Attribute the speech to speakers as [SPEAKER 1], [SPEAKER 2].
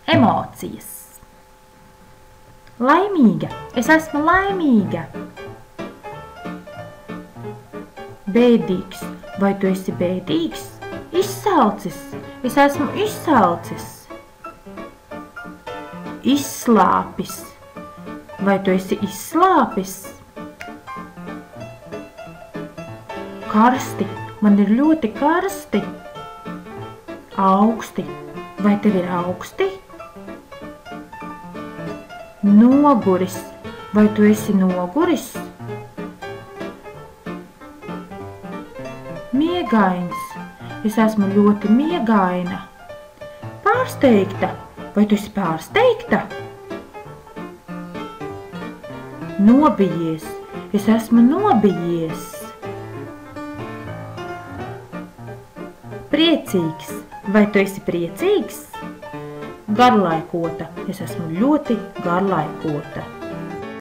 [SPEAKER 1] Emocijas. Laimīga. Es esmu laimīga. Bēdīgs. Vai tu esi bēdīgs? Izsalcis. Es esmu izsalcis. Izslāpis. Vai tu esi izslāpis? Karsti. Man ir ļoti karsti. Augsti. Vai tev ir augsti? Noguris. Vai tu esi noguris? Miegains. Es esmu ļoti miegaina. Pārsteigta. Vai tu esi pārsteigta? Nobijies. Es esmu nobijies. Priecīgs. Vai tu esi priecīgs? Garlaikota. Es esmu ļoti garlaikota.